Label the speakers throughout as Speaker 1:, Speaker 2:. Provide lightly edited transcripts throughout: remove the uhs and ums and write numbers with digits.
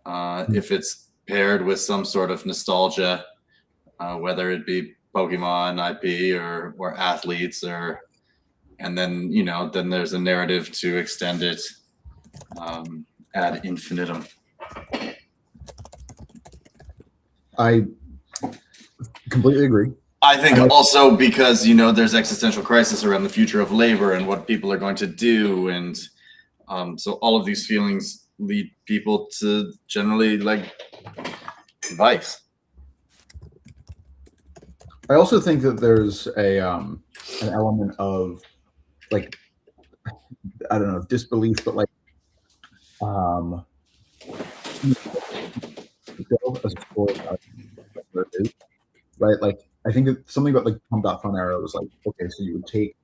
Speaker 1: if it's paired with some sort of nostalgia, whether it be Pokemon IP or athletes, and then then there's a narrative to extend it ad infinitum.
Speaker 2: I completely agree.
Speaker 1: I think also because there's existential crisis around the future of labor and what people are going to do, and so all of these feelings lead people to generally like vice.
Speaker 2: I also think that there's an element of like, I don't know, disbelief, but like as a sport, right? Like I think that something about like Pump.Fun era was like, okay, so you would take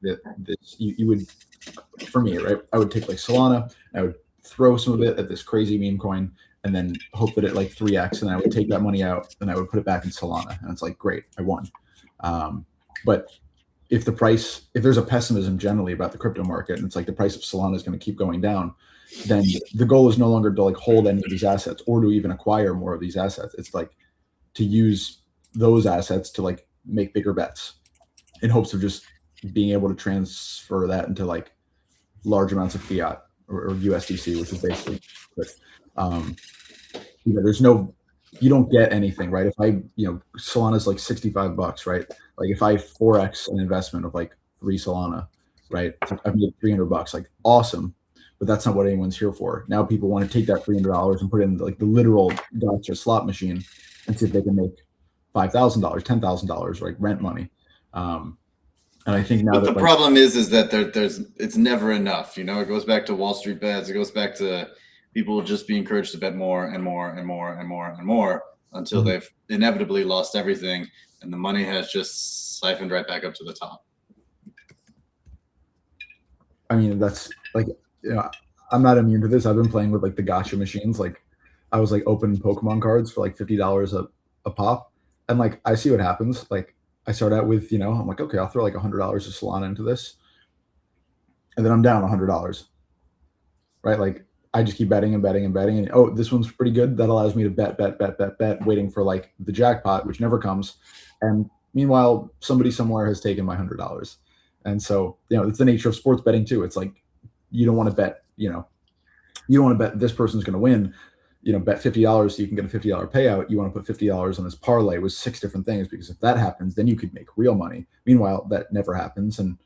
Speaker 2: you would, for me, right? I would take like Solana, and I would throw some of it at this crazy meme coin, and then hope that it like 3x, and I would take that money out and I would put it back in Solana, and it's like, great, I won. But if there's a pessimism generally about the crypto market, and it's like the price of Solana is going to keep going down, then the goal is no longer to like hold any of these assets or to even acquire more of these assets. It's like to use those assets to like make bigger bets in hopes of just being able to transfer that into like large amounts of fiat or USDC, which is basically, you don't get anything, right? If Solana's like $65, right? Like if I 4x an investment of like 3 Solana, right? I've made $300, like awesome. But that's not what anyone's here for. Now people want to take that $300 and put it in like the literal gotcha slot machine and see if they can make $5,000, $10,000, like rent money. And I think now
Speaker 1: the problem is that it's never enough. It goes back to Wall Street bets. It goes back to people just be encouraged to bet more and more and more and more and more until they've inevitably lost everything, and the money has just siphoned right back up to the top.
Speaker 2: I mean, that's like, I'm not immune to this. I've been playing with like the gotcha machines. Like I was like opening Pokemon cards for like $50 a pop, and like I see what happens. Like I start out with, I'm like, okay, I'll throw like $100 of Solana into this, and then I'm down $100, right? Like I just keep betting and betting and betting, and oh, this one's pretty good. That allows me to bet, waiting for like the jackpot, which never comes. And meanwhile, somebody somewhere has taken my $100, and so it's the nature of sports betting too. It's like you don't want to bet, you don't want to bet this person's going to win. Bet $50 so you can get a $50 payout. You want to put $50 on this parlay with 6 different things, because if that happens, then you could make real money. Meanwhile, that never happens, and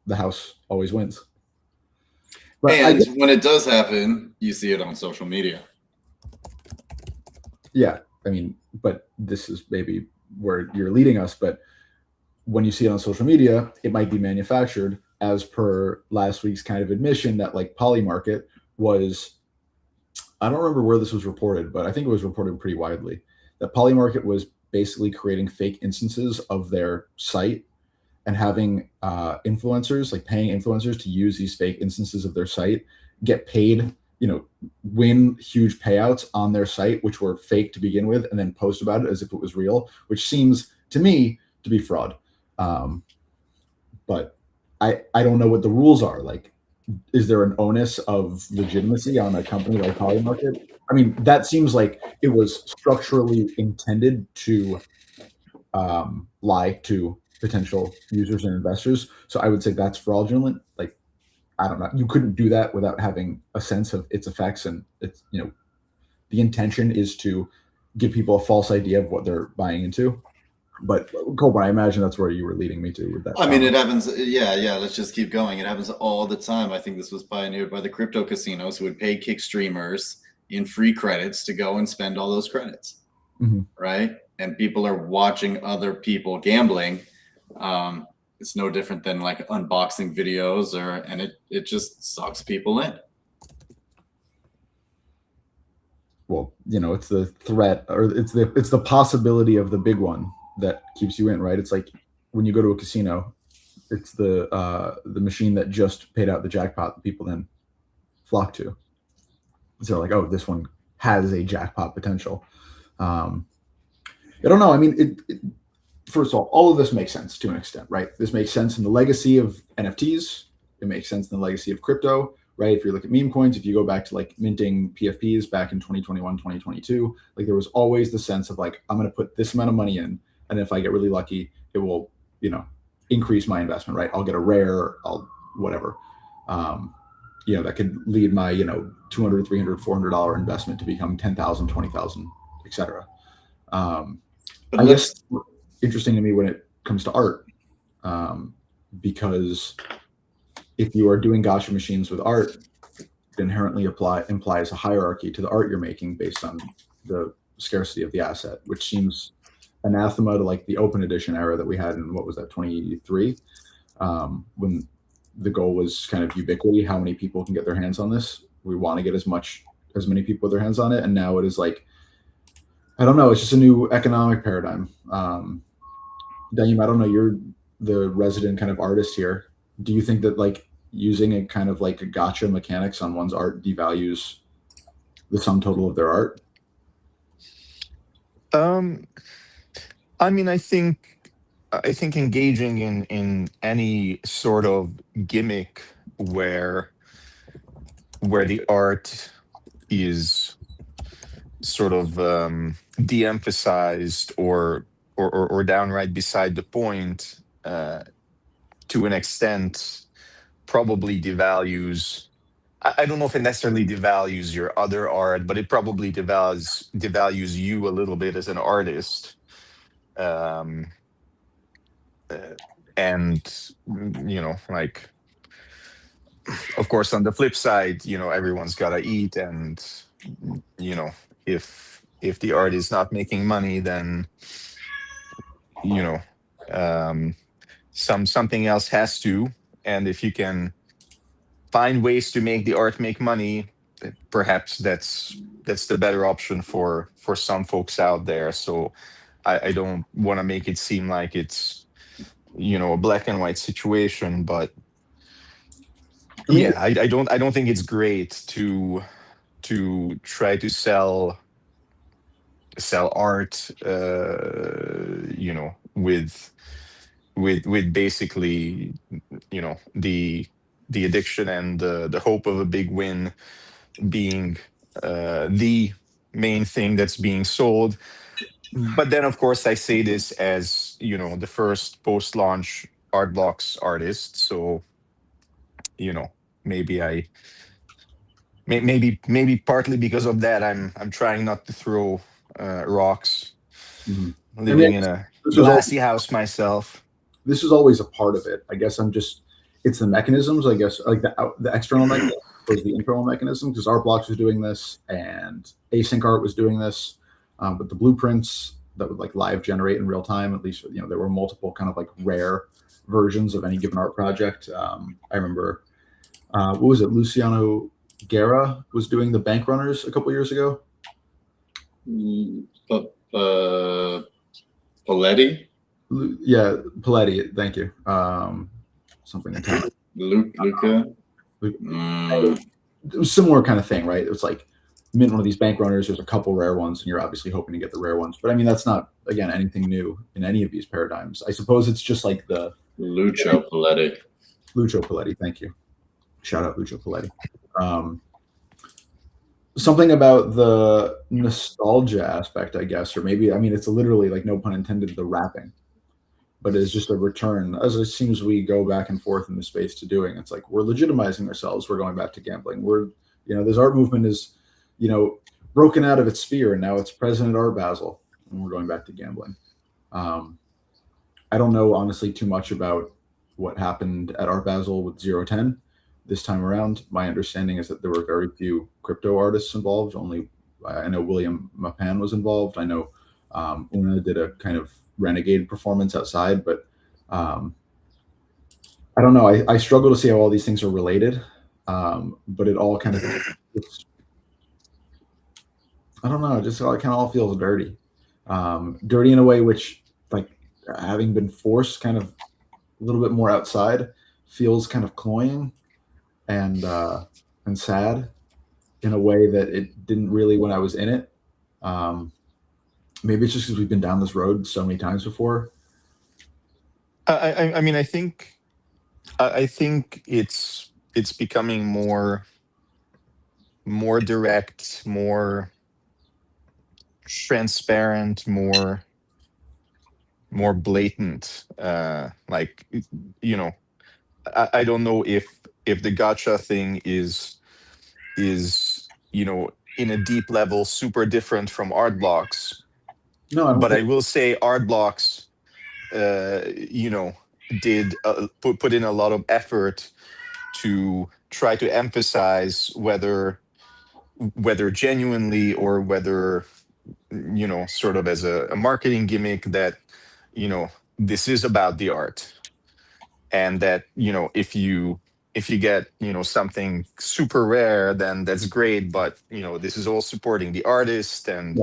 Speaker 2: the house always wins.
Speaker 1: But and when it does happen, you see it on social media.
Speaker 2: Yeah, I mean, but this is maybe where you're leading us. But when you see it on social media, it might be manufactured, as per last week's kind of admission that like Polymarket was, I don't remember where this was reported, but I think it was reported pretty widely, that Polymarket was basically creating fake instances of their site and having influencers, like paying influencers to use these fake instances of their site, get paid, win huge payouts on their site, which were fake to begin with, and then post about it as if it was real, which seems to me to be fraud. But I don't know what the rules are. Like, is there an onus of legitimacy on a company like Polymarket? I mean, that seems like it was structurally intended to lie to potential users and investors. So I would say that's fraudulent. Like, I don't know. You couldn't do that without having a sense of its effects, and it's, the intention is to give people a false idea of what they're buying into. But Colburn, I imagine that's where you were leading me to with that.
Speaker 1: I mean, it happens. Yeah. Let's just keep going. It happens all the time. I think this was pioneered by the crypto casinos, who would pay kick streamers in free credits to go and spend all those credits, right? And people are watching other people gambling. It's no different than like unboxing videos, and it just sucks people in.
Speaker 2: Well, it's the threat, or it's the possibility of the big one that keeps you in, right? It's like when you go to a casino, it's the machine that just paid out the jackpot that people then flock to. So they're like, oh, this one has a jackpot potential. I don't know. I mean, first of all of this makes sense to an extent, right? This makes sense in the legacy of NFTs. It makes sense in the legacy of crypto, right? If you look at meme coins, if you go back to like minting PFPs back in 2021, 2022, like there was always the sense of like, I'm going to put this amount of money in, and if I get really lucky, it will, increase my investment, right? I'll get a rare, I'll whatever. That could lead my, $200, $300, $400 investment to become 10,000, 20,000, etc. I guess interesting to me when it comes to art, because if you are doing gotcha machines with art, it inherently implies a hierarchy to the art you're making based on the scarcity of the asset, which seems anathema to like the open edition era that we had in, what was that, 23, when the goal was kind of ubiquity. How many people can get their hands on this? We want to get as many people with their hands on it. And now it is like, I don't know, it's just a new economic paradigm. Daim, I don't know, you're the resident kind of artist here. Do you think that like using a kind of like a gotcha mechanics on one's art devalues the sum total of their art?
Speaker 3: I think engaging in any sort of gimmick where the art is sort of de-emphasized or downright beside the point, to an extent, probably devalues. I don't know if it necessarily devalues your other art, but it probably devalues you a little bit as an artist. And like, of course, on the flip side, everyone's got to eat, and if the art is not making money, then something else has to. And if you can find ways to make the art make money, perhaps that's the better option for some folks out there. So I don't want to make it seem like it's a black and white situation, but yeah, I don't think it's great to try to sell art, with basically, the addiction and the hope of a big win being the main thing that's being sold. But then, of course, I say this as the first post-launch art blocks artist, so maybe maybe partly because of that, I'm trying not to throw rocks.
Speaker 2: Mm-hmm.
Speaker 3: Living in a glassy house myself.
Speaker 2: This is always a part of it. I guess it's the mechanisms, I guess, like the external mechanism was the internal mechanism, because Art Blocks was doing this and Async Art was doing this. But the blueprints that would like live generate in real time, at least, there were multiple kind of like rare versions of any given art project. I remember, what was it? Luciano Guerra was doing the Bank Runners a couple years ago.
Speaker 1: Paletti?
Speaker 2: Yeah, Paletti. Thank you. Something Italian.
Speaker 1: Luca?
Speaker 2: It was similar kind of thing, right? It was like mint one of these bank runners. There's a couple rare ones, and you're obviously hoping to get the rare ones. But I mean, that's not, again, anything new in any of these paradigms. I suppose it's just like the
Speaker 1: Lucio Paletti.
Speaker 2: Lucio Paletti. Thank you. Shout out Lucio Paletti. Something about the nostalgia aspect, I guess, or maybe, I mean, it's literally, like, no pun intended, the wrapping, but it's just a return, as it seems we go back and forth in the space to doing. It's like we're legitimizing ourselves. We're going back to gambling. We're, this art movement is, broken out of its sphere, and now it's present at Art Basel, and we're going back to gambling. I don't know, honestly, too much about what happened at Art Basel with 010 this time around. My understanding is that there were very few crypto artists involved. Only, I know William Mapan was involved. I know Una did a kind of renegade performance outside, but I don't know. I struggle to see how all these things are related, but it all kind of, I don't know, it just kind of all feels dirty. Dirty in a way which, like, having been forced kind of a little bit more outside, feels kind of cloying and sad in a way that it didn't really when I was in it. Maybe it's just because we've been down this road so many times before.
Speaker 3: I mean, I think it's it's becoming more direct, more transparent, more blatant. Like, you know, I don't know if the gotcha thing is in a deep level super different from art blocks,
Speaker 2: No, I don't
Speaker 3: but
Speaker 2: think.
Speaker 3: I will say art blocks did put in a lot of effort to try to emphasize whether genuinely or whether sort of as a marketing gimmick that this is about the art, and that if you get something super rare, then that's great, but this is all supporting the artist. And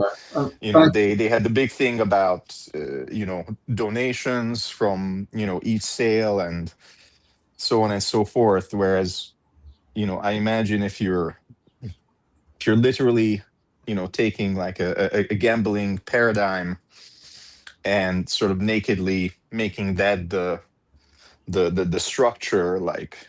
Speaker 2: Yeah,
Speaker 3: they had the big thing about donations from each sale and so on and so forth, whereas I imagine if you're literally taking like a gambling paradigm and sort of nakedly making that the structure, like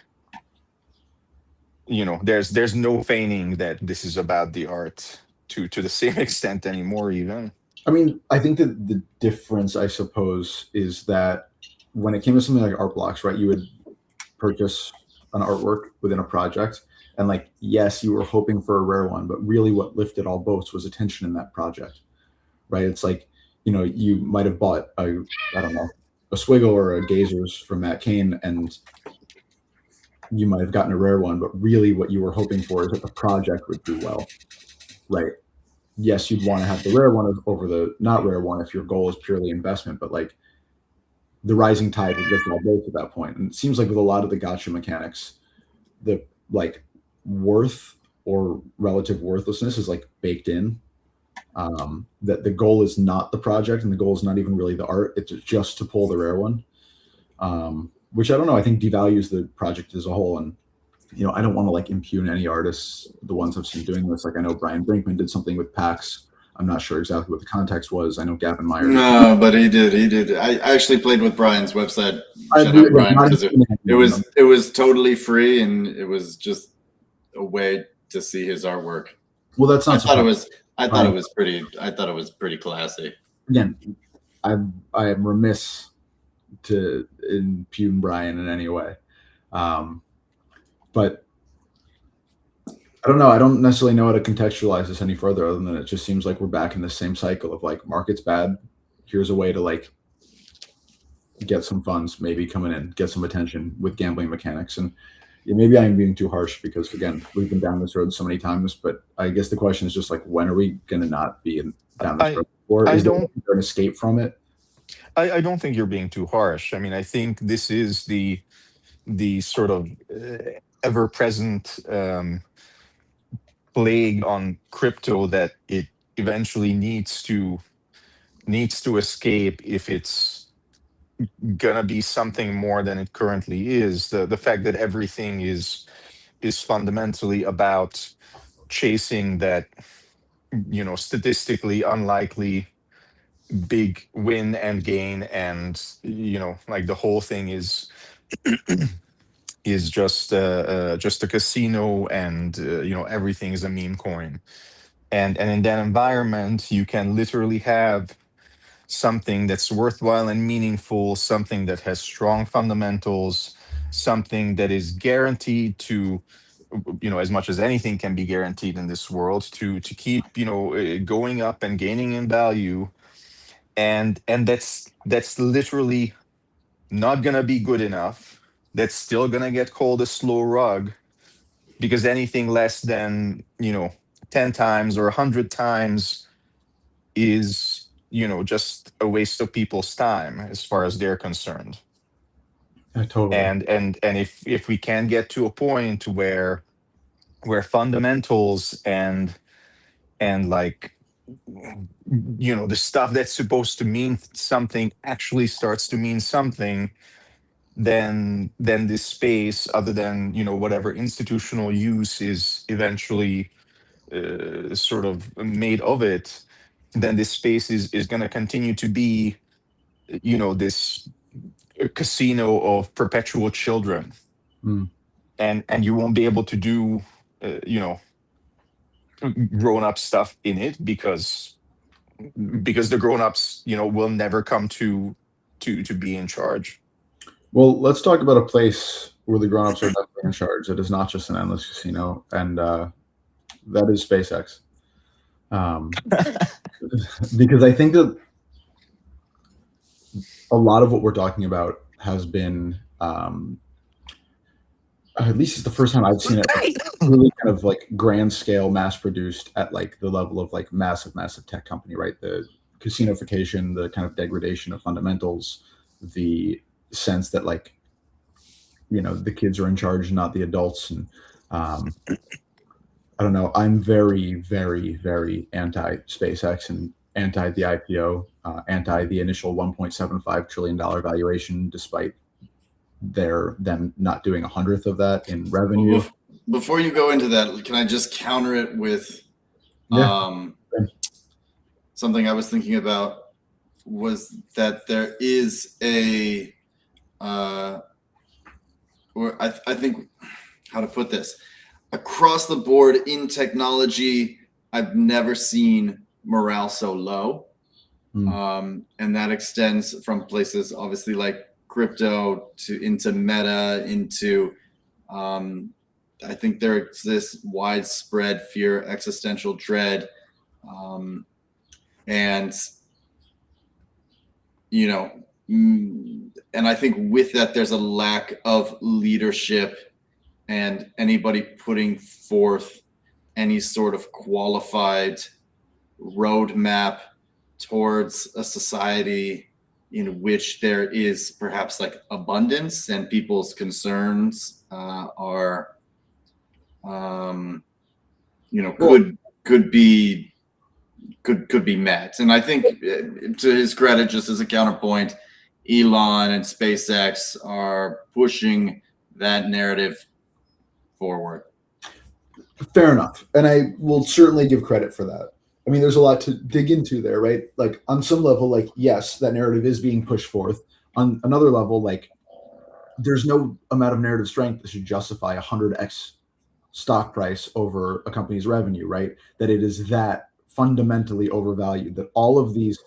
Speaker 3: there's no feigning that this is about the art to the same extent anymore even.
Speaker 2: I mean, I think that the difference, I suppose, is that when it came to something like art blocks, right, you would purchase an artwork within a project, and like, yes, you were hoping for a rare one, but really what lifted all boats was attention in that project, right? It's like, you might have bought I don't know, a Swiggle or a Gazers from Matt Kane, and you might have gotten a rare one, but really what you were hoping for is that the project would do well, right? Yes, you'd want to have the rare one over the not rare one if your goal is purely investment, but like the rising tide would lift all boats at that point. And it seems like with a lot of the gotcha mechanics, the like worth or relative worthlessness is like baked in. That the goal is not the project and the goal is not even really the art. It's just to pull the rare one. Which I don't know. I think devalues the project as a whole. And I don't want to like impugn any artists, the ones I've seen doing this. Like I know Brian Brinkman did something with PAX. I'm not sure exactly what the context was. I know Gavin Meyer did.
Speaker 1: No, but he did. He did. I actually played with Brian's website.
Speaker 2: I
Speaker 1: Shout
Speaker 2: do,
Speaker 1: out
Speaker 2: like,
Speaker 1: Brian,
Speaker 2: not
Speaker 1: because
Speaker 2: impugning
Speaker 1: it
Speaker 2: anyone,
Speaker 1: was it was totally free, and it was just a way to see his artwork.
Speaker 2: Well, that's not.
Speaker 1: I thought it was pretty classy.
Speaker 2: Again, I am remiss to impugn Brian in any way, but I don't know. I don't necessarily know how to contextualize this any further, other than it just seems like we're back in the same cycle of like market's bad. Here's a way to like get some funds, maybe coming in, get some attention with gambling mechanics. And maybe I'm being too harsh because again, we've been down this road so many times. But I guess the question is just like, when are we going to not be down this road? Or is there an escape from it?
Speaker 3: I don't think you're being too harsh. I mean, I think this is the sort of ever-present plague on crypto that it eventually needs to escape if it's gonna be something more than it currently is. The fact that everything is fundamentally about chasing that statistically unlikely big win and gain, and like the whole thing is just a casino, and everything is a meme coin. And in that environment you can literally have something that's worthwhile and meaningful, something that has strong fundamentals, something that is guaranteed to as much as anything can be guaranteed in this world to keep going up and gaining in value. And that's literally not gonna be good enough. That's still gonna get called a slow rug, because anything less than 10 times or 100 times is just a waste of people's time as far as they're concerned.
Speaker 2: Totally.
Speaker 3: And if we can get to a point where fundamentals and like the stuff that's supposed to mean something actually starts to mean something, then this space, other than whatever institutional use is eventually sort of made of it, then this space is going to continue to be this casino of perpetual children.
Speaker 2: Mm.
Speaker 3: and you won't be able to do grown-up stuff in it because the grown-ups will never come to be in charge.
Speaker 2: Well, let's talk about a place where the grown-ups are definitely in charge. It is not just an endless casino, and that is SpaceX. Because I think that a lot of what we're talking about has been, at least it's the first time I've seen it, really kind of like grand scale, mass produced at like the level of like massive tech company, right? The casinofication, the kind of degradation of fundamentals, the sense that like, the kids are in charge, not the adults. And I don't know. I'm very, very, very anti SpaceX and anti the IPO, anti the initial $1.75 trillion valuation, despite them not doing 100th of that in revenue.
Speaker 1: Before you go into that, can I just counter it with something I was thinking about was that there is a or I think how to put this, across the board in technology, I've never seen morale so low. And that extends from places obviously like crypto into meta into I think there exists widespread fear, existential dread, and and I think with that there's a lack of leadership and anybody putting forth any sort of qualified roadmap towards a society in which there is perhaps like abundance and people's concerns are could be met. And I think, to his credit, just as a counterpoint, Elon and SpaceX are pushing that narrative forward.
Speaker 2: Fair enough. And I will certainly give credit for that. I mean, there's a lot to dig into there, right? Like on some level, like, yes, that narrative is being pushed forth. On another level, like there's no amount of narrative strength that should justify 100x stock price over a company's revenue, right? That it is that fundamentally overvalued, that all of these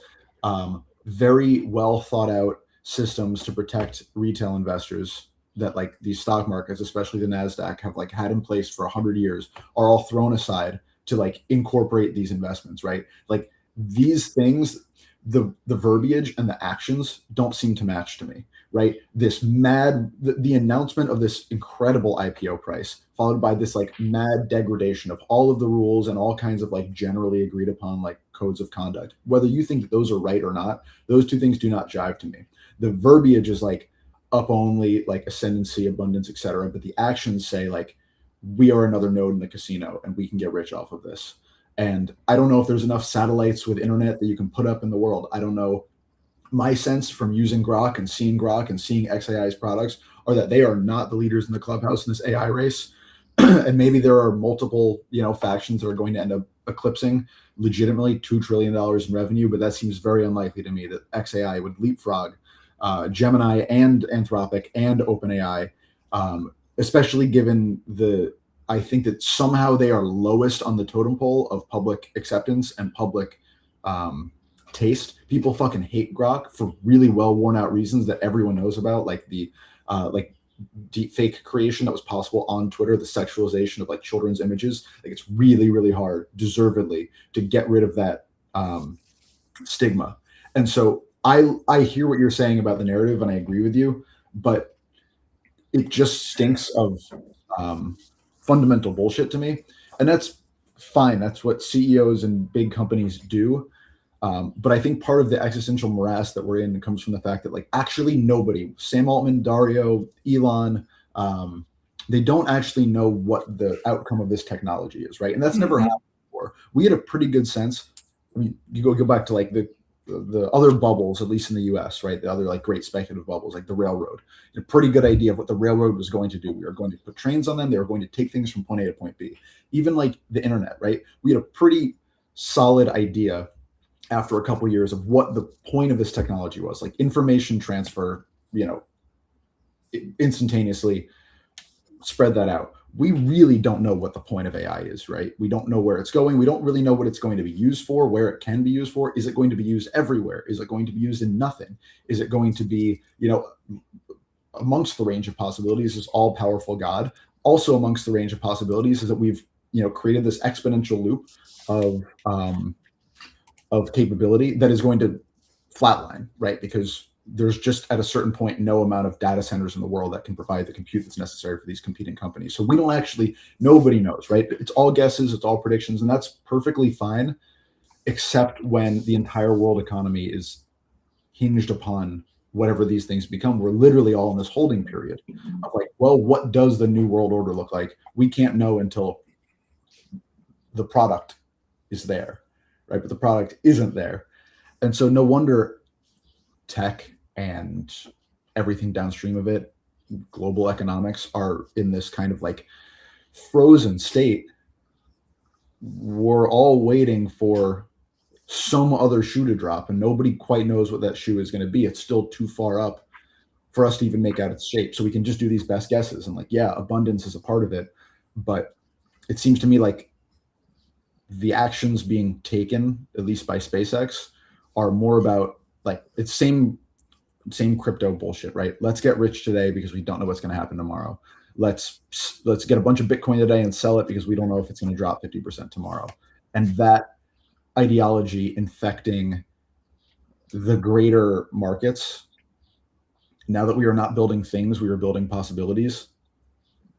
Speaker 2: very well thought out systems to protect retail investors that like these stock markets, especially the NASDAQ, have like had in place for 100 years are all thrown aside to like incorporate these investments, right? Like these things, the verbiage and the actions don't seem to match to me, right? This the announcement of this incredible IPO price, followed by this like mad degradation of all of the rules and all kinds of like generally agreed upon like codes of conduct. Whether you think that those are right or not, those two things do not jive to me. The verbiage is like up only, like ascendancy, abundance, etc. But the actions say like, we are another node in the casino and we can get rich off of this. And I don't know if there's enough satellites with internet that you can put up in the world. I don't know. My sense from using Grok and seeing XAI's products are that they are not the leaders in the clubhouse in this AI race. And maybe there are multiple, factions that are going to end up eclipsing legitimately $2 trillion in revenue, but that seems very unlikely to me that XAI would leapfrog Gemini and Anthropic and OpenAI, especially given I think that somehow they are lowest on the totem pole of public acceptance and public taste. People fucking hate Grok for really well worn out reasons that everyone knows about, like the deep fake creation that was possible on Twitter, the sexualization of like children's images. Like it's really, really hard, deservedly, to get rid of that stigma. And so I hear what you're saying about the narrative and I agree with you, but it just stinks of fundamental bullshit to me. And that's fine. That's what CEOs and big companies do. But I think part of the existential morass that we're in comes from the fact that like actually nobody, Sam Altman, Dario, Elon, they don't actually know what the outcome of this technology is, right? And that's never happened before. We had a pretty good sense. I mean, you go back to like the other bubbles, at least in the US, right? The other like great speculative bubbles, like the railroad. A pretty good idea of what the railroad was going to do. We were going to put trains on them. They were going to take things from point A to point B. Even like the internet, right? We had a pretty solid idea after a couple of years of what the point of this technology was, like information transfer, instantaneously, spread that out. We really don't know what the point of AI is, right? We don't know where it's going. We don't really know what it's going to be used for, where it can be used for. Is it going to be used everywhere? Is it going to be used in nothing? Is it going to be, amongst the range of possibilities is all powerful God. Also amongst the range of possibilities is that we've, created this exponential loop of capability that is going to flatline, right? Because there's just at a certain point no amount of data centers in the world that can provide the compute that's necessary for these competing companies. So we don't actually, nobody knows, right? It's all guesses, it's all predictions, and that's perfectly fine, except when the entire world economy is hinged upon whatever these things become. We're literally all in this holding period of like, well, what does the new world order look like? We can't know until the product is there, right? But the product isn't there. And so no wonder tech and everything downstream of it, global economics, are in this kind of like frozen state. We're all waiting for some other shoe to drop, and nobody quite knows what that shoe is going to be. It's still too far up for us to even make out its shape. So we can just do these best guesses. And like, yeah, abundance is a part of it, but it seems to me like the actions being taken, at least by SpaceX, are more about like it's same crypto bullshit, right? Let's get rich today because we don't know what's going to happen tomorrow. Let's get a bunch of Bitcoin today and sell it because we don't know if it's going to drop 50% tomorrow. And that ideology infecting the greater markets. Now that we are not building things, we are building possibilities.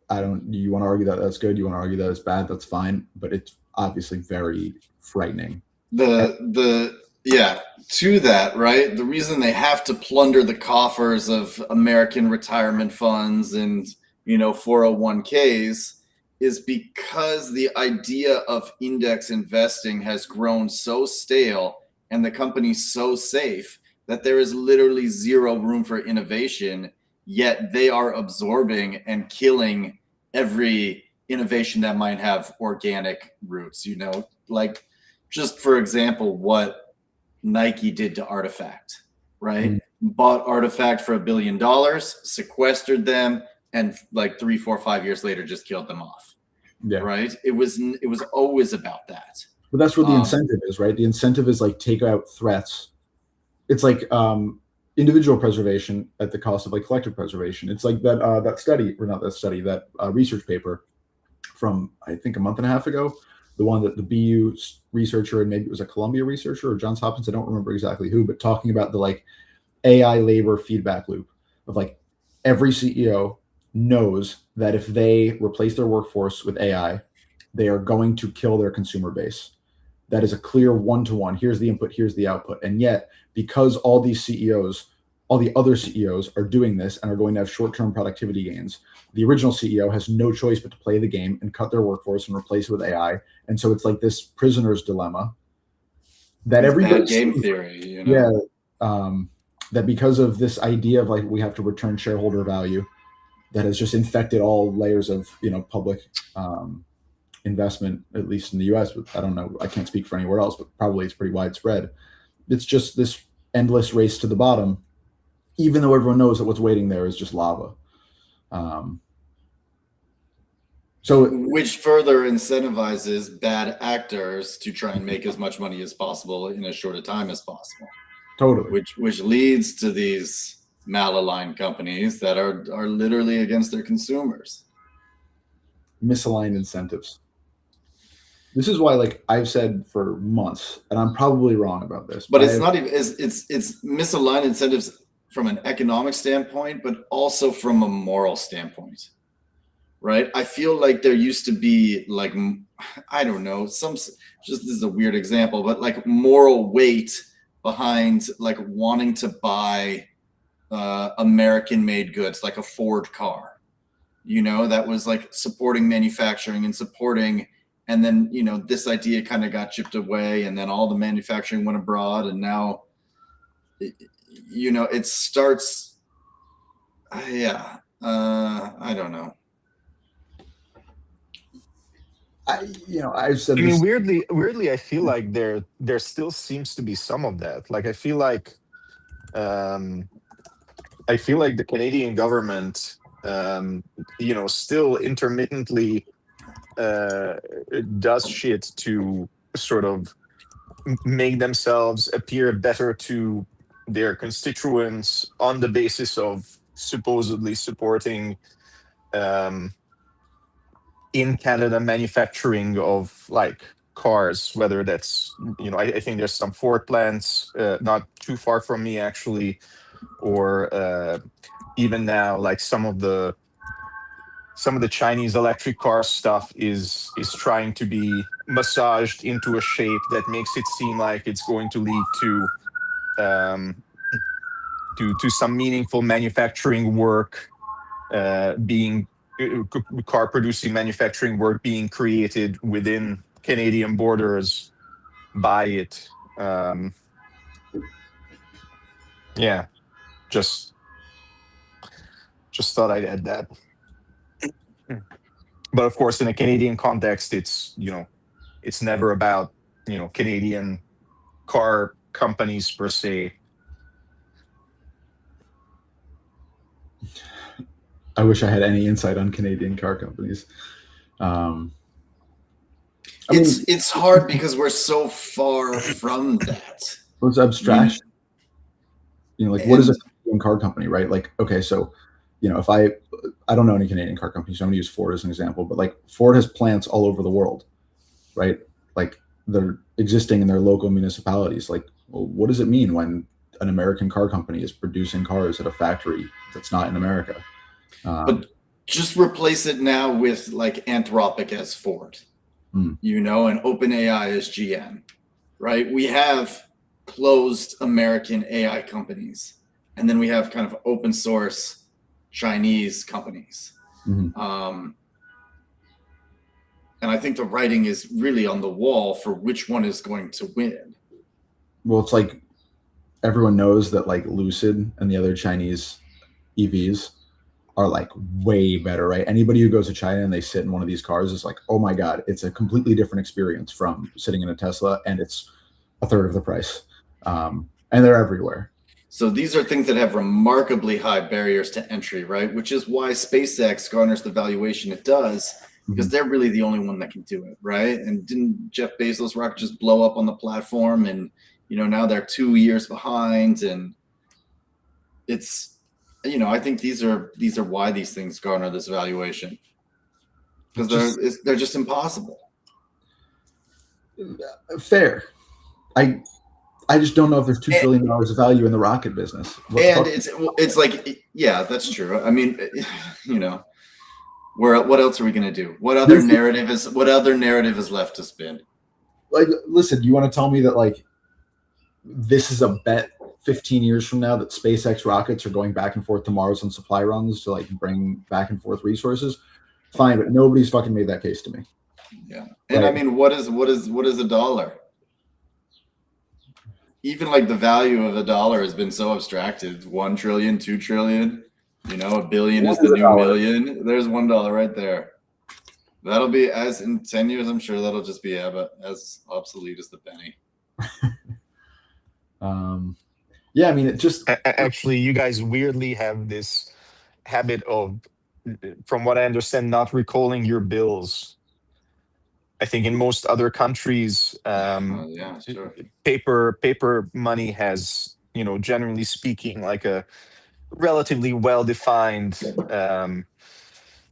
Speaker 2: Do you want to argue that that's good? You want to argue that it's bad? That's fine. But it's obviously very frightening.
Speaker 1: Yeah, to that, right? The reason they have to plunder the coffers of American retirement funds and, 401ks is because the idea of index investing has grown so stale and the company's so safe that there is literally zero room for innovation, yet they are absorbing and killing every innovation that might have organic roots, like just for example, what Nike did to Artifact, right? Mm-hmm. Bought Artifact for $1 billion, sequestered them, and like 3, 4, 5 years later, just killed them off. Yeah. Right. It was always about that.
Speaker 2: But that's where the incentive is, right? The incentive is like take out threats. It's like individual preservation at the cost of like collective preservation. It's like that research paper from I think a month and a half ago, the one that the BU researcher and maybe it was a Columbia researcher or Johns Hopkins, I don't remember exactly who, but talking about the like AI labor feedback loop of like every CEO knows that if they replace their workforce with AI, they are going to kill their consumer base. That is a clear one-to-one. Here's the input, here's the output. And yet, because all these CEOs, all the other CEOs are doing this and are going to have short-term productivity gains, the original CEO has no choice but to play the game and cut their workforce and replace it with AI. And so it's like this prisoner's dilemma that everybody
Speaker 1: game theory,
Speaker 2: that because of this idea of like we have to return shareholder value, that has just infected all layers of public investment, at least in the US. But I don't know, I can't speak for anywhere else, but probably it's pretty widespread. It's just this endless race to the bottom, even though everyone knows that what's waiting there is just lava.
Speaker 1: Which further incentivizes bad actors to try and make as much money as possible in as short a time as possible.
Speaker 2: Totally.
Speaker 1: Which leads to these malaligned companies that are literally against their consumers.
Speaker 2: Misaligned incentives. This is why, like I've said for months, and I'm probably wrong about this,
Speaker 1: but it's not even it's misaligned incentives from an economic standpoint, but also from a moral standpoint, right? I feel like there used to be like, I don't know, this is a weird example, but like moral weight behind like wanting to buy American-made goods, like a Ford car, that was like supporting manufacturing and supporting, and then this idea kind of got chipped away, and then all the manufacturing went abroad, and now it starts. I don't know.
Speaker 2: I've said.
Speaker 3: I mean, weirdly, I feel like there still seems to be some of that. Like, I feel like the Canadian government still intermittently does shit to sort of make themselves appear better to their constituents on the basis of supposedly supporting in Canada manufacturing of like cars, whether that's, I think there's some Ford plants not too far from me actually, or even now like some of the Chinese electric car stuff is trying to be massaged into a shape that makes it seem like it's going to lead to some meaningful manufacturing work being car producing manufacturing work being created within Canadian borders by it. Yeah, just thought I'd add that. But of course, in a Canadian context, it's it's never about Canadian car companies per se.
Speaker 2: I wish I had any insight on Canadian car companies.
Speaker 1: It's hard because we're so far from that.
Speaker 2: It's abstraction. Like what is a Canadian car company, right? Like, okay, so if I don't know any Canadian car companies, so I'm gonna use Ford as an example, but like Ford has plants all over the world, right? Like they're existing in their local municipalities. Like, well, what does it mean when an American car company is producing cars at a factory that's not in America?
Speaker 1: But just replace it now with like Anthropic as Ford, and OpenAI as GM, right? We have closed American AI companies, and then we have kind of open source Chinese companies. And I think the writing is really on the wall for which one is going to win.
Speaker 2: Well, it's like everyone knows that like Lucid and the other Chinese EVs are like way better, right? Anybody who goes to China and they sit in one of these cars is like, oh my God, it's a completely different experience from sitting in a Tesla, and it's a third of the price. And they're everywhere.
Speaker 1: So these are things that have remarkably high barriers to entry, right? Which is why SpaceX garners the valuation it does, because they're really the only one that can do it, right? And didn't Jeff Bezos' rocket just blow up on the platform? And now they're 2 years behind, and it's I think these are why these things garner this valuation, because they're just impossible.
Speaker 2: Fair. I just don't know if there's $2 trillion of value in the rocket business.
Speaker 1: It's like, yeah, that's true. I mean, what else are we gonna do? What other narrative is left to spin?
Speaker 2: Like, listen, you want to tell me that like this is a bet 15 years from now that SpaceX rockets are going back and forth to Mars on supply runs to like bring back and forth resources? Fine, but nobody's fucking made that case to me.
Speaker 1: Yeah, and right. I mean, what is a dollar? Even like the value of a dollar has been so abstracted. 1 trillion, 2 trillion. A billion is the new million. There's $1 right there. That'll be, as in 10 years, I'm sure that'll just be as obsolete as the penny.
Speaker 2: Yeah, I mean, it just
Speaker 3: actually, you guys weirdly have this habit of, from what I understand, not recalling your bills. I think in most other countries,
Speaker 1: sure.
Speaker 3: paper money has, generally speaking, like a relatively well-defined, I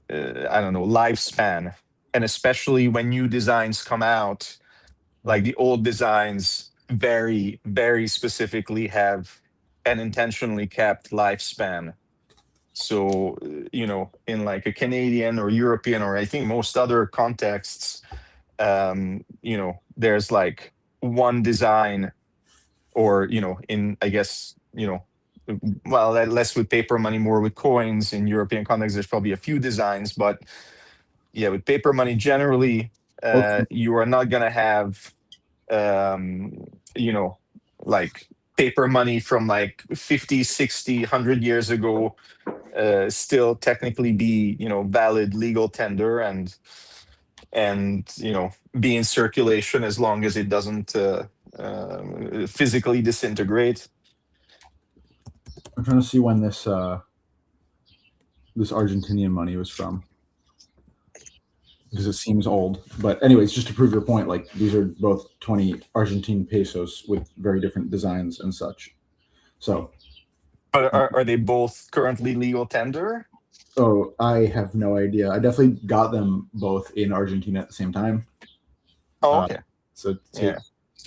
Speaker 3: don't know, lifespan. And especially when new designs come out, like the old designs very, very specifically have an intentionally kept lifespan. So, in like a Canadian or European, or I think most other contexts, there's like one design, or in, I guess, well, less with paper money, more with coins. In European context, there's probably a few designs, but yeah, with paper money generally, you are not gonna have like paper money from like 50, 60, 100 years ago still technically be valid legal tender and be in circulation as long as it doesn't physically disintegrate.
Speaker 2: I'm trying to see when this this Argentinian money was from, because it seems old. But anyways, just to prove your point, like these are both 20 Argentine pesos with very different designs and such. So,
Speaker 3: But are they both currently legal tender?
Speaker 2: oh, I have no idea. I definitely got them both in Argentina at the same time.
Speaker 3: Oh, okay.
Speaker 2: So take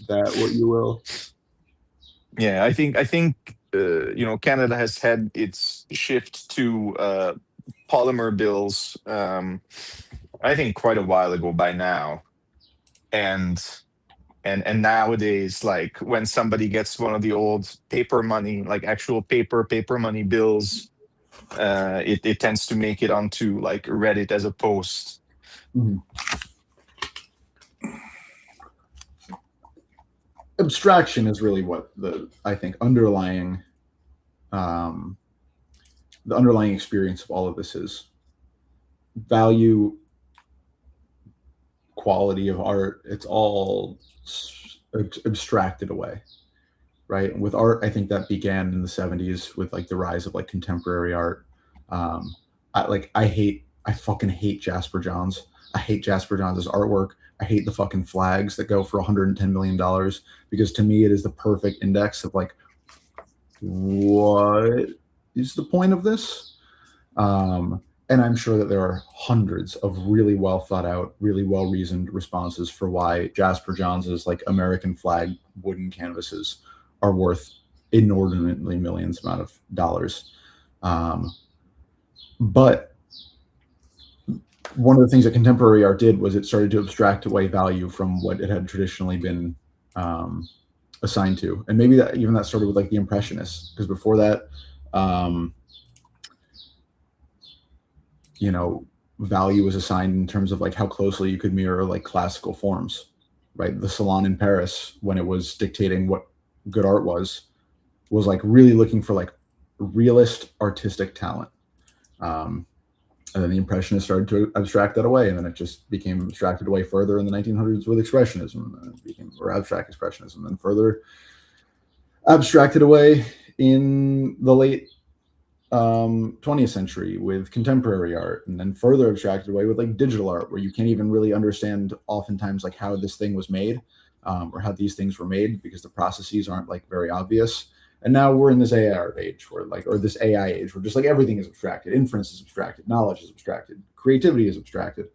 Speaker 2: that what you will.
Speaker 3: Yeah, I think Canada has had its shift to polymer bills. I think quite a while ago by now, and nowadays, like when somebody gets one of the old paper money, like actual paper money bills, it tends to make it onto like Reddit as a post.
Speaker 2: Mm-hmm. Abstraction is really what I think underlying the underlying experience of all of this is. Value, quality of art, it's all abstracted away, right? And with art, I think that began in the 70s with like the rise of like contemporary art. I fucking hate Jasper Johns. I hate Jasper Johns' artwork. I hate the fucking flags that go for $110 million, because to me it is the perfect index of like, what is the point of this? And I'm sure that there are hundreds of really well thought out, really well reasoned responses for why Jasper Johns' like American flag wooden canvases are worth inordinately millions amount of dollars. But one of the things that contemporary art did was it started to abstract away value from what it had traditionally been assigned to. And maybe that started with like the Impressionists, because before that, value was assigned in terms of like how closely you could mirror like classical forms, right? The Salon in Paris, when it was dictating what good art was like really looking for like realist artistic talent. And then the Impressionists started to abstract that away, and then it just became abstracted away further in the 1900s with Expressionism, or abstract Expressionism, and further abstracted away in the late 20th century with contemporary art, and then further abstracted away with like digital art, where you can't even really understand oftentimes like how this thing was made, or how these things were made, because the processes aren't like very obvious. And now we're in this AI age or this AI age where just like everything is abstracted. Inference is abstracted. Knowledge is abstracted. Creativity is abstracted.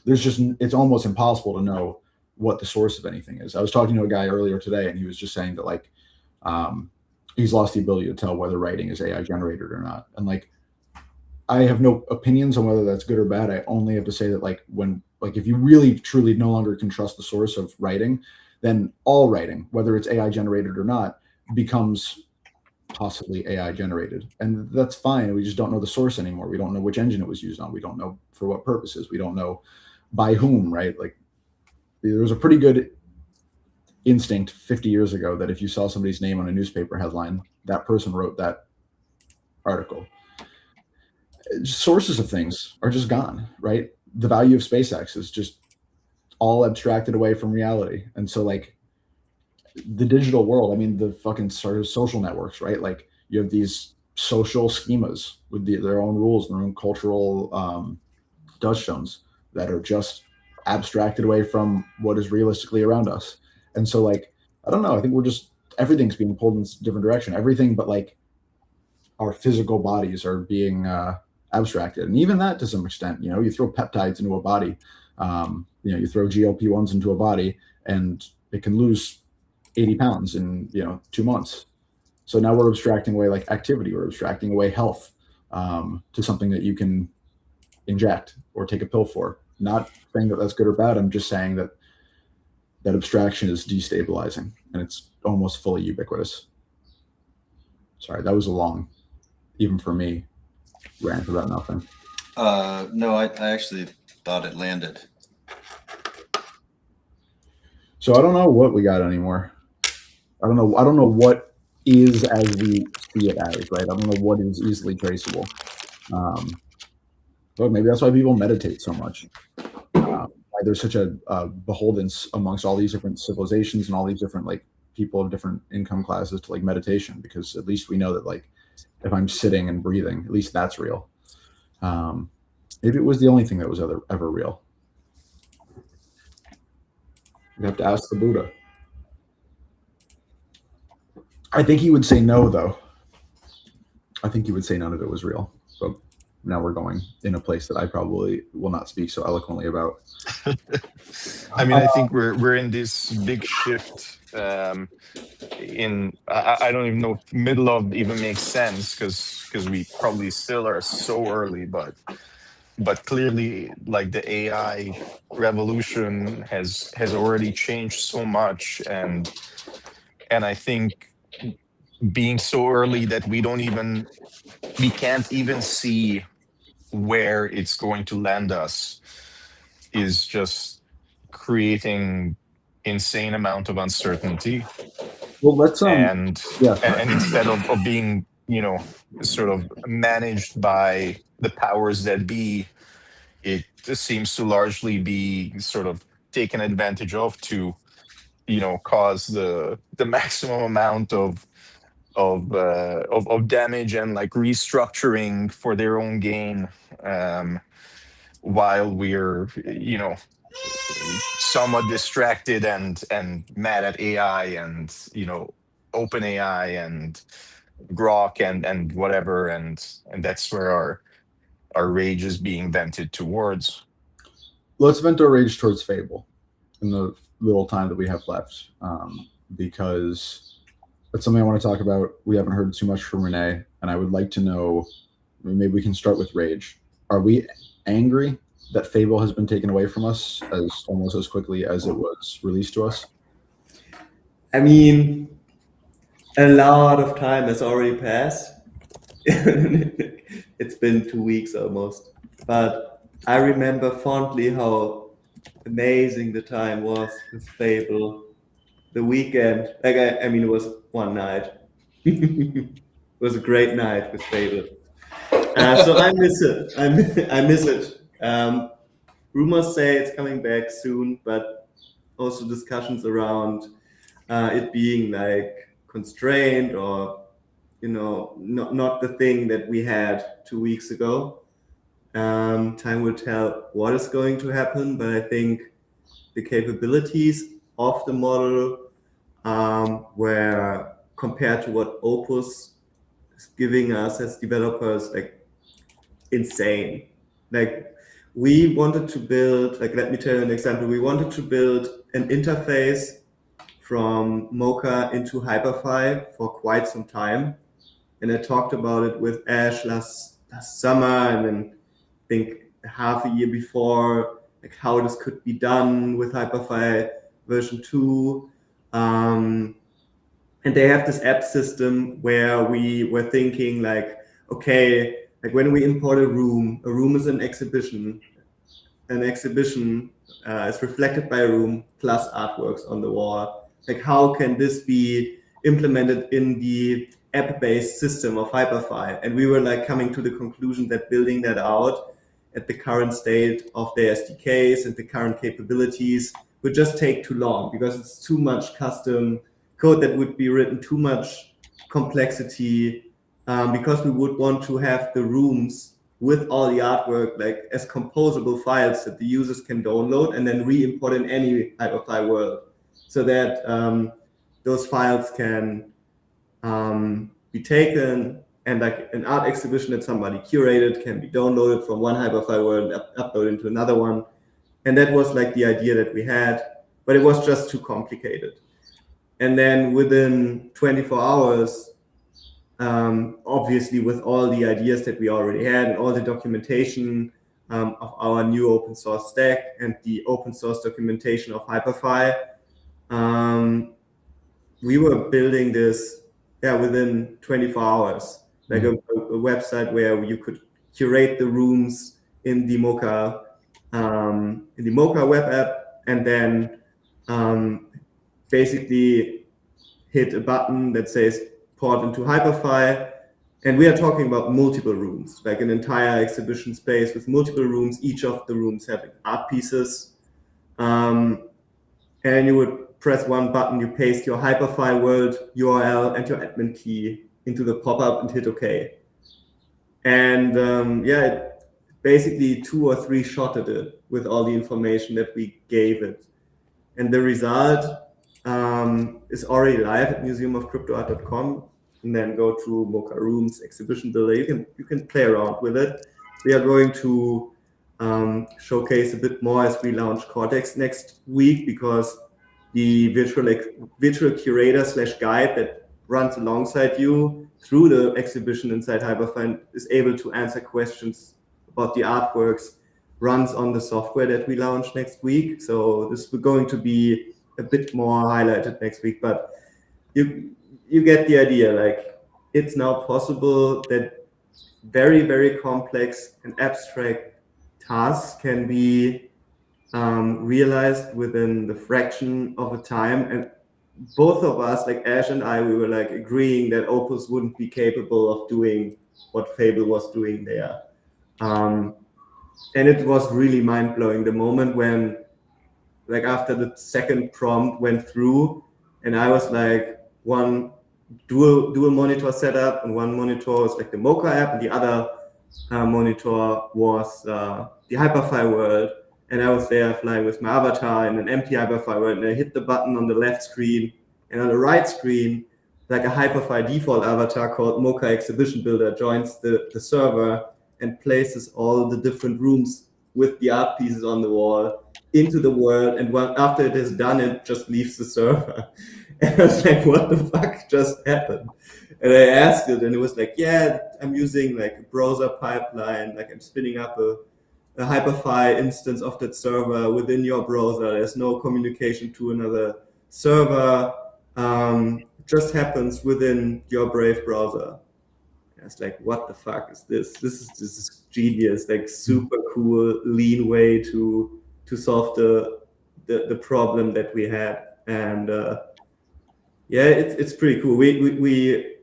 Speaker 2: It's almost impossible to know what the source of anything is. I was talking to a guy earlier today, and he was just saying that like he's lost the ability to tell whether writing is AI generated or not. And like, I have no opinions on whether that's good or bad. I only have to say that like if you really truly no longer can trust the source of writing, then all writing, whether it's AI generated or not, becomes possibly AI generated. And that's fine. We just don't know the source anymore. We don't know which engine it was used on. We don't know for what purposes. We don't know by whom, right? Like there was a pretty good instinct 50 years ago that if you saw somebody's name on a newspaper headline, that person wrote that article. Sources of things are just gone, right? The value of SpaceX is just all abstracted away from reality. And so like the digital world, I mean, the fucking sort of social networks, right? Like you have these social schemas with their own rules, their own cultural touchstones that are just abstracted away from what is realistically around us. And so like, I don't know, I think everything's being pulled in a different direction. Everything but like our physical bodies are being abstracted. And even that to some extent, you throw peptides into a body, you throw GLP-1s into a body and it can lose 80 pounds in 2 months. So now we're abstracting away like activity, we're abstracting away health to something that you can inject or take a pill for. Not saying that that's good or bad. I'm just saying that abstraction is destabilizing, and it's almost fully ubiquitous. Sorry, that was a long, even for me, rant about nothing.
Speaker 1: No, I actually thought it landed.
Speaker 2: So I don't know what we got anymore. I don't know what is as we see it as, right? I don't know what is easily traceable. But maybe that's why people meditate so much. Why there's such a beholdence amongst all these different civilizations and all these different like people of different income classes to like meditation, because at least we know that like if I'm sitting and breathing. At least that's real. Maybe it was the only thing that was ever real. You have to ask the Buddha. I think he would say no, though. I think he would say none of it was real. But now we're going in a place that I probably will not speak so eloquently about.
Speaker 3: I mean, I think we're in this big shift. I don't even know if middle of even makes sense because we probably still are so early, but clearly, like, the AI revolution has already changed so much, and I think being so early that we can't even see where it's going to land us is just creating insane amount of uncertainty.
Speaker 2: Well, let's
Speaker 3: and
Speaker 2: yeah.
Speaker 3: and instead of being, sort of managed by the powers that be, it just seems to largely be sort of taken advantage of to, cause the maximum amount of damage and like restructuring for their own gain, while we're, somewhat distracted and mad at AI and, open AI and Grok and whatever, and that's where our rage is being vented towards.
Speaker 2: Let's vent our rage towards Fable in the little time that we have left, because that's something I want to talk about. We haven't heard too much from Renee, and I would like to know, maybe we can start with rage. Are we angry that Fable has been taken away from us almost as quickly as it was released to us?
Speaker 4: I mean, a lot of time has already passed. It's been 2 weeks almost. But I remember fondly how amazing the time was with Fable. The weekend, I mean, it was one night. It was a great night with Fable. So I miss it. I miss it. Rumors say it's coming back soon, but also discussions around it being like constrained or, not the thing that we had 2 weeks ago. Time will tell what is going to happen, but I think the capabilities of the model were, compared to what Opus is giving us as developers, like, insane. Like, we wanted to build, like, let me tell you an example. We wanted to build an interface from MOCA into Hyperfy for quite some time. And I talked about it with Ash last summer, and then I think half a year before, like, how this could be done with Hyperfy version 2. And they have this app system where we were thinking, like, okay, like, when we import a room is an exhibition. An exhibition is reflected by a room plus artworks on the wall. Like, how can this be implemented in the app-based system of Hyperfy? And we were like coming to the conclusion that building that out at the current state of their SDKs and the current capabilities would just take too long, because it's too much custom code that would be written, too much complexity, because we would want to have the rooms with all the artwork like as composable files that the users can download and then re-import in any Hyperfly world, so that those files can be taken, and like an art exhibition that somebody curated can be downloaded from one Hyperfly world and uploaded into another one. And that was like the idea that we had, but it was just too complicated. And then within 24 hours, obviously with all the ideas that we already had and all the documentation of our new open source stack and the open source documentation of Hyperfy, we were building this within 24 hours, like a website where you could curate the rooms in the MOCA web app, and then basically hit a button that says port into Hyperfy. And we are talking about multiple rooms, like an entire exhibition space with multiple rooms, each of the rooms having art pieces. And you would press one button, you paste your Hyperfy world URL and your admin key into the pop-up and hit OK. And it basically 2 or 3 shotted it with all the information that we gave it. And the result is already live at museumofcryptoart.com. And then go to MOCA Rooms Exhibition Builder. You can play around with it. We are going to showcase a bit more as we launch Cortex next week, because the virtual curator / guide that runs alongside you through the exhibition inside Hyperfine is able to answer questions about the artworks, runs on the software that we launch next week. So this is going to be a bit more highlighted next week, but you get the idea. Like, it's now possible that very, very complex and abstract tasks can be realized within the fraction of a time. And both of us, like Ash and I, we were like agreeing that Opus wouldn't be capable of doing what Fable was doing there. And it was really mind-blowing the moment when, like, after the second prompt went through, and I was like, one dual monitor setup, and one monitor was like the MOCA app, and the other monitor was the Hyperfile world. And I was there flying with my avatar in an empty Hyperfile world, and I hit the button on the left screen, and on the right screen, like a Hyperfile default avatar called MOCA Exhibition Builder joins the server and places all the different rooms with the art pieces on the wall into the world. And after it is done, it just leaves the server. And I was like, what the fuck just happened? And I asked it, and it was like, yeah, I'm using like a browser pipeline, like I'm spinning up a Hyperfile instance of that server within your browser. There's no communication to another server. It just happens within your Brave browser. And it's like, what the fuck is this? This is genius, like super cool, lean way to solve the problem that we had. And it's pretty cool. We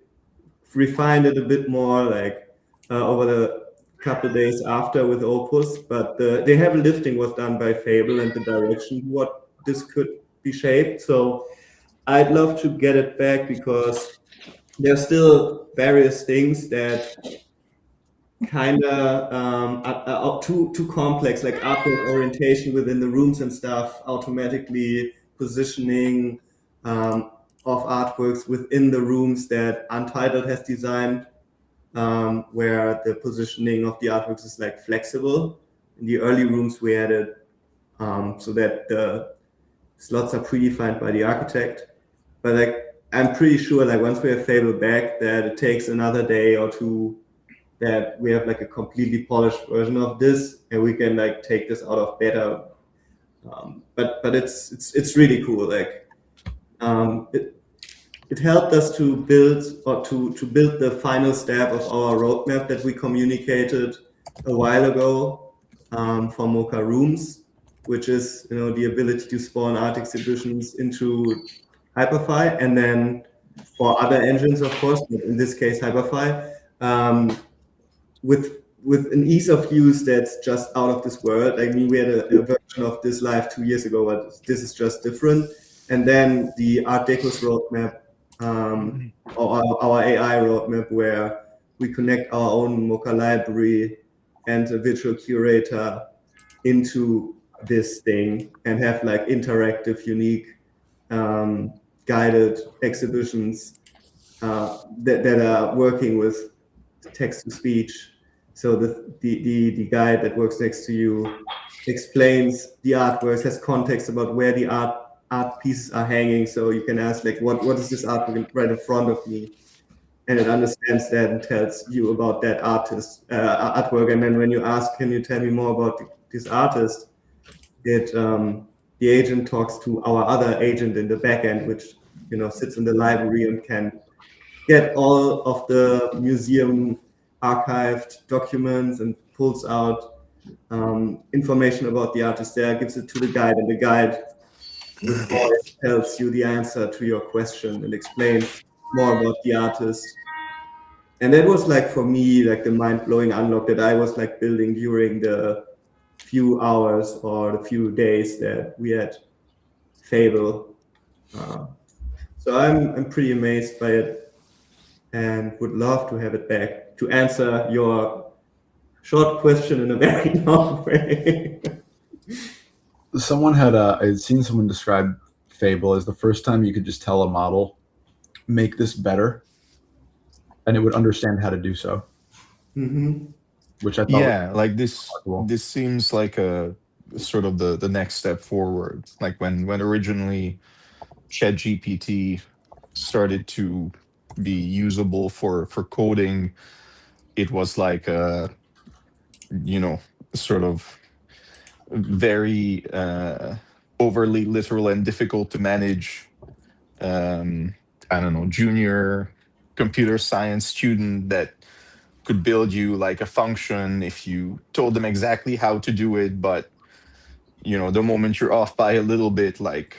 Speaker 4: refined it a bit more, like over the couple of days after with Opus, but the heavy lifting was done by Fable and the direction what this could be shaped. So I'd love to get it back, because there's still various things that kind of are too complex, like artwork orientation within the rooms and stuff, automatically positioning of artworks within the rooms that Untitled has designed, where the positioning of the artworks is like flexible. In the early rooms we had it so that the slots are predefined by the architect. But like, I'm pretty sure, like, once we have Fable back, that it takes another day or two that we have like a completely polished version of this, and we can like take this out of beta. But it's really cool. Like, it helped us to build build the final step of our roadmap that we communicated a while ago for MOCA Rooms, which is, the ability to spawn art exhibitions into Hyperfile, and then for other engines, of course, but in this case Hyperfile, with an ease of use that's just out of this world. I mean, we had a version of this live 2 years ago, but this is just different. And then the Art Deco's roadmap, or our AI roadmap, where we connect our own MOCA library and a virtual curator into this thing and have like interactive, unique, guided exhibitions that are working with text to speech. So the guide that works next to you explains the artworks, has context about where the art pieces are hanging. So you can ask, like, what is this artwork right in front of me? And it understands that and tells you about that artwork. And then when you ask, can you tell me more about this artist? The agent talks to our other agent in the backend, which sits in the library and can get all of the museum archived documents and pulls out information about the artist there, gives it to the guide, and the guide with voice tells you the answer to your question and explains more about the artist. And that was like, for me, like the mind-blowing unlock that I was like building during the few hours or the few days that we had Fable. So I'm pretty amazed by it. and would love to have it back to answer your short question in a very long way.
Speaker 2: Someone had I had seen someone describe Fable as the first time you could just tell a model, make this better, and it would understand how to do so. Which I thought
Speaker 3: Yeah, like this
Speaker 2: remarkable.
Speaker 3: this seems like a sort of the next step forward. Like when originally ChatGPT started to be usable for coding, it was like a, sort of very overly literal and difficult to manage, I don't know, junior computer science student that could build you like a function if you told them exactly how to do it. But the moment you're off by a little bit, like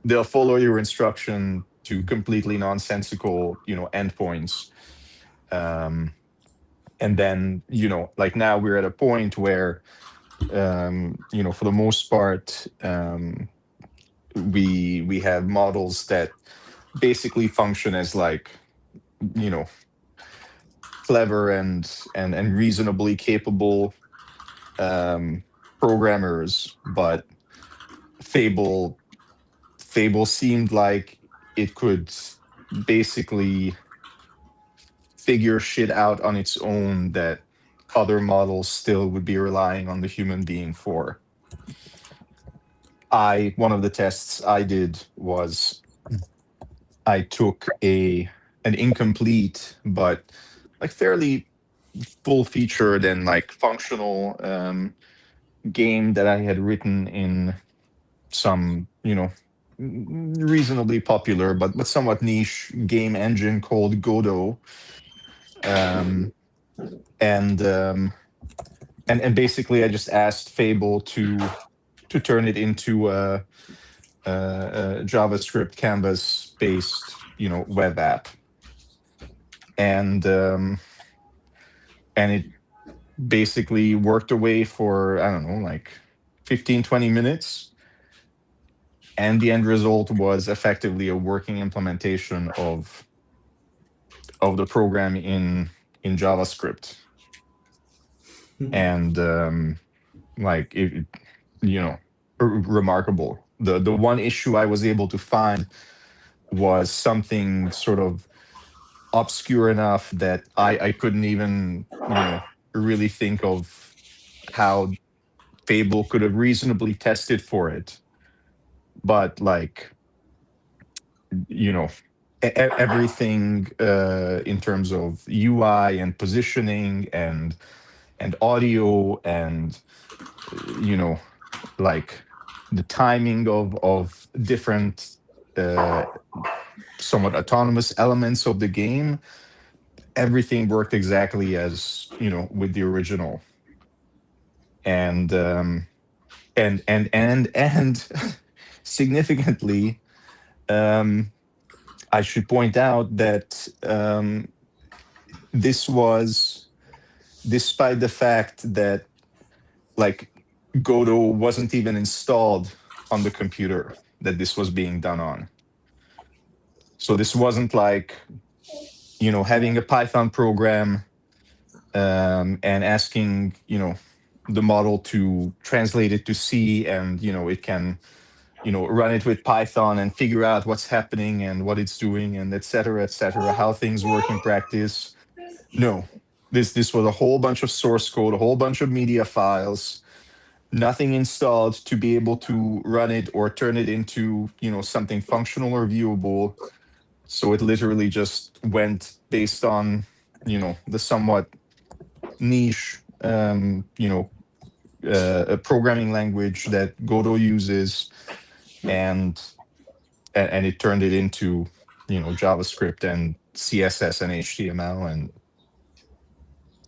Speaker 3: they'll follow your instruction to completely nonsensical endpoints. And then like now we're at a point where for the most part, we have models that basically function as like clever and reasonably capable programmers, but Fable seemed like it could basically figure shit out on its own that other models still would be relying on the human being for. One of the tests I did was I took an incomplete but like fairly full featured and like functional game that I had written in some reasonably popular but somewhat niche game engine called Godot, and basically I just asked Fable to turn it into a JavaScript canvas based web app, and it basically worked away for, I don't know, like 15-20 minutes, and the end result was effectively a working implementation of the program in JavaScript. And like it, remarkable. The one issue I was able to find was something sort of obscure enough that I couldn't even really think of how Fable could have reasonably tested for it. But like everything in terms of UI and positioning and audio and like the timing of different somewhat autonomous elements of the game, everything worked exactly as with the original. And significantly, I should point out that this was despite the fact that like Godot wasn't even installed on the computer that this was being done on. So this wasn't like having a Python program and asking the model to translate it to C, and it can run it with Python and figure out what's happening and what it's doing and et cetera, how things work in practice. No, this was a whole bunch of source code, a whole bunch of media files, nothing installed to be able to run it or turn it into something functional or viewable. So it literally just went based on the somewhat niche a programming language that Godot uses, and it turned it into JavaScript and CSS and HTML,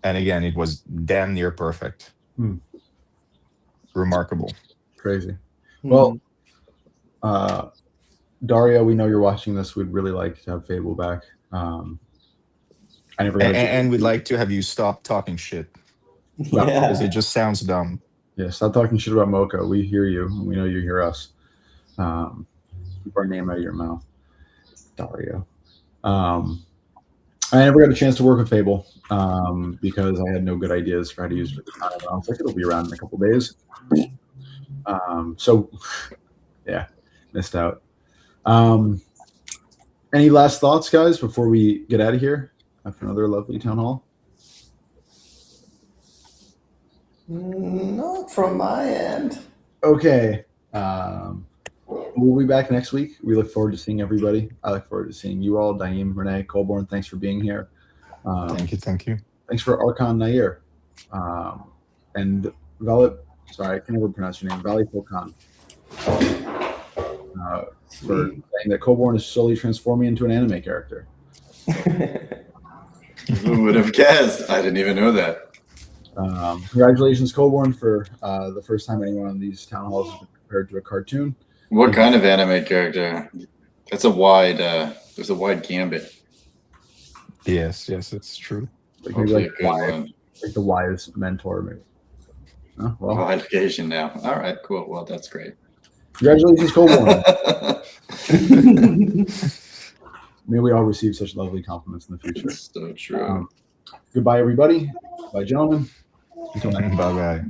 Speaker 3: and again it was damn near perfect. Remarkable.
Speaker 2: Crazy. Well, Dario, we know you're watching this. We'd really like to have Fable back.
Speaker 3: And we'd like to have you stop talking shit.
Speaker 4: Yeah,
Speaker 3: because it just sounds dumb.
Speaker 2: Yeah, stop talking shit about MOCA. We hear you, and we know you hear us. Keep our name out of your mouth, Dario. I never got a chance to work with Fable because I had no good ideas for how to use it at the time. I was like, it'll be around in a couple days. So, yeah, missed out. Any last thoughts, guys, before we get out of here after another lovely town hall?
Speaker 5: Not from my end.
Speaker 2: Okay. We'll be back next week. We look forward to seeing everybody. I look forward to seeing you all. Daim, Renee, Colborne, thanks for being here.
Speaker 3: Thank you.
Speaker 2: Thanks for Archon Nair. And Valet, sorry, I can never pronounce your name, Valley Polkan. For saying that Colborne is slowly transforming into an anime character.
Speaker 1: Who would have guessed? I didn't even know that.
Speaker 2: Congratulations, Colborne, for the first time anyone on these town halls has been compared to a cartoon.
Speaker 1: What kind of anime character? That's a wide. There's a wide gambit.
Speaker 3: Yes, it's true.
Speaker 2: Like maybe like,
Speaker 1: Hopefully a good one.
Speaker 2: like the wise mentor, maybe. Oh, well,
Speaker 1: Wide occasion now. All right, cool. Well, that's great.
Speaker 2: congratulations, Colborne. May we all receive such lovely compliments in the future.
Speaker 1: So true.
Speaker 2: Goodbye, everybody. Bye, gentlemen. Until next time.
Speaker 3: Bye bye.